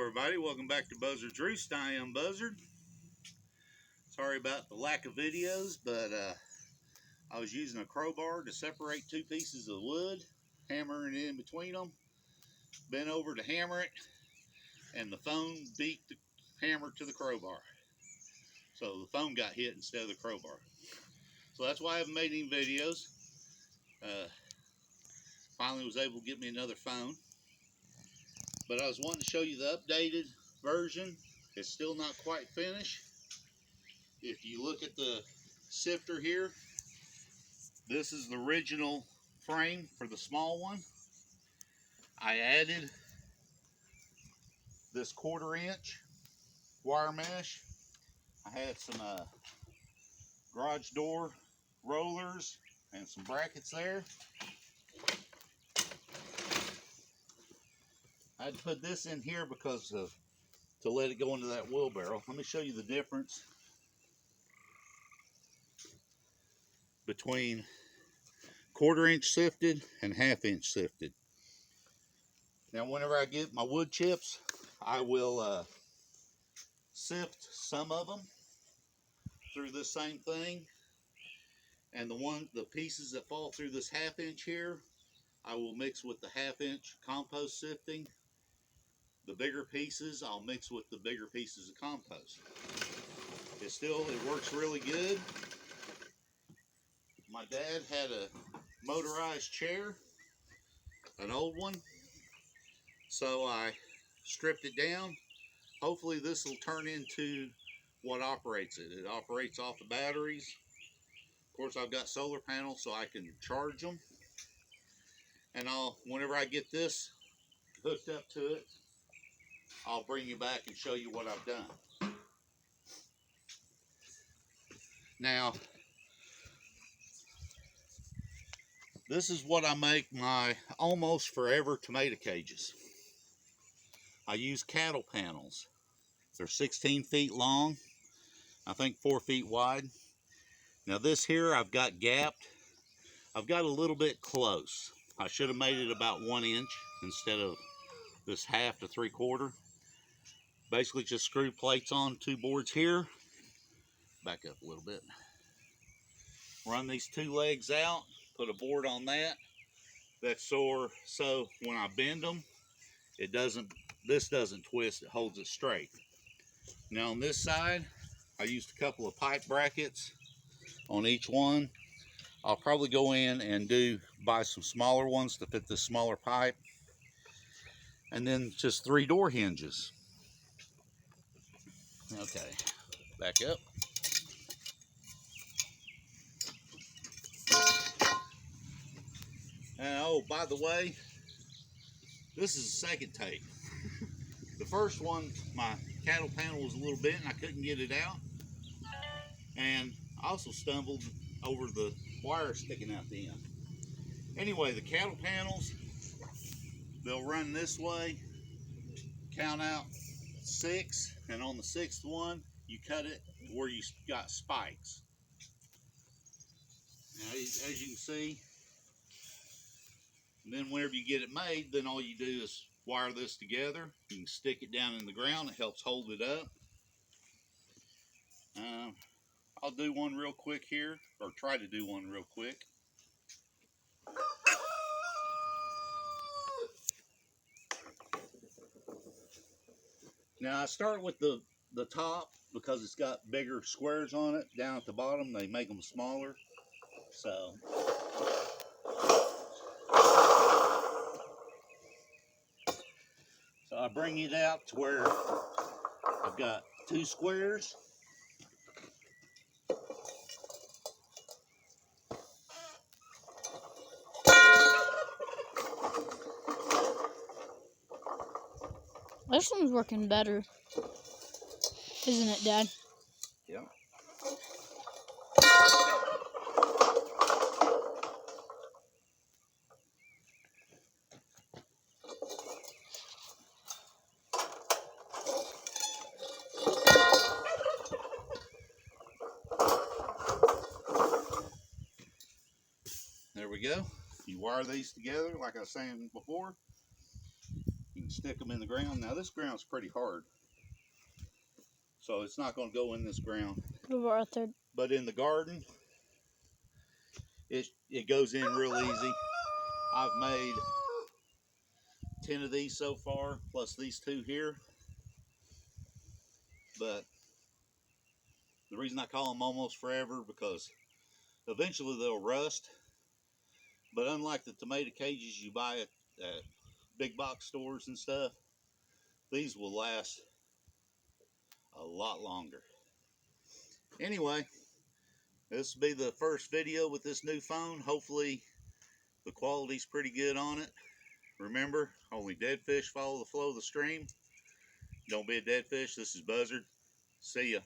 everybody, welcome back to Buzzard-Roost. I am Buzzard. Sorry about the lack of videos, but I was using a crowbar to separate two pieces of wood, hammering it in between them, bent over to hammer it, and the phone beat the hammer to the crowbar. So the phone got hit instead of the crowbar. So that's why I haven't made any videos. Finally was able to get me another phone. But I was wanting to show you the updated version. It's still not quite finished. If you look at the sifter here, this is the original frame for the small one. I added this 1/4 inch wire mesh. I had some garage door rollers and some brackets there. I had to put this in here because of to let it go into that wheelbarrow. Let me show you the difference between 1/4 inch sifted and 1/2 inch sifted. Now whenever I get my wood chips, I will sift some of them through this same thing, and the pieces that fall through this 1/2 inch here, I will mix with the 1/2 inch compost sifting. The bigger pieces I'll mix with the bigger pieces of compost. It works really good. My dad had a motorized chair, an old one, so I stripped it down. Hopefully this will turn into what operates it. It operates off the batteries. Of course, I've got solar panels so I can charge them. And whenever I get this hooked up to it, I'll bring you back and show you what I've done. Now, this is what I make my almost forever tomato cages. I use cattle panels. They're 16 feet long, I think 4 feet wide. Now this here I've got gapped. I've got a little bit close. I should have made it about 1 inch instead of this 1/2 to 3/4. Basically just screw plates on 2 boards here. Back up a little bit. Run these 2 legs out, put a board on that. That's so when I bend them, this doesn't twist, it holds it straight. Now on this side, I used a couple of pipe brackets on each one. I'll probably go in and buy some smaller ones to fit this smaller pipe. And then just 3 door hinges. Okay, back up. And oh, by the way, this is the second take. The first one, my cattle panel was a little bent and I couldn't get it out. And I also stumbled over the wire sticking out the end. Anyway, the cattle panels, they'll run this way, count out 6, and on the 6th one, you cut it where you got spikes. Now, as you can see, then whenever you get it made, then all you do is wire this together. You can stick it down in the ground, it helps hold it up. I'll do one real quick here, or try to do one real quick. Now I start with the top because it's got bigger squares on it. Down at the bottom, they make them smaller. So I bring it out to where I've got 2 squares. This one's working better, isn't it, Dad? Yeah. There we go. You wire these together, like I was saying before. You can stick them in the ground. Now this ground's pretty hard, so it's not going to go in this ground. Right there. But in the garden, it goes in real easy. I've made 10 of these so far, plus these 2 here. But the reason I call them almost forever, because eventually they'll rust. But unlike the tomato cages you buy at big box stores and stuff, these will last a lot longer. Anyway, this will be the first video with this new phone. Hopefully the quality's pretty good on it. Remember, only dead fish follow the flow of the stream. Don't be a dead fish. This is Buzzard. See ya.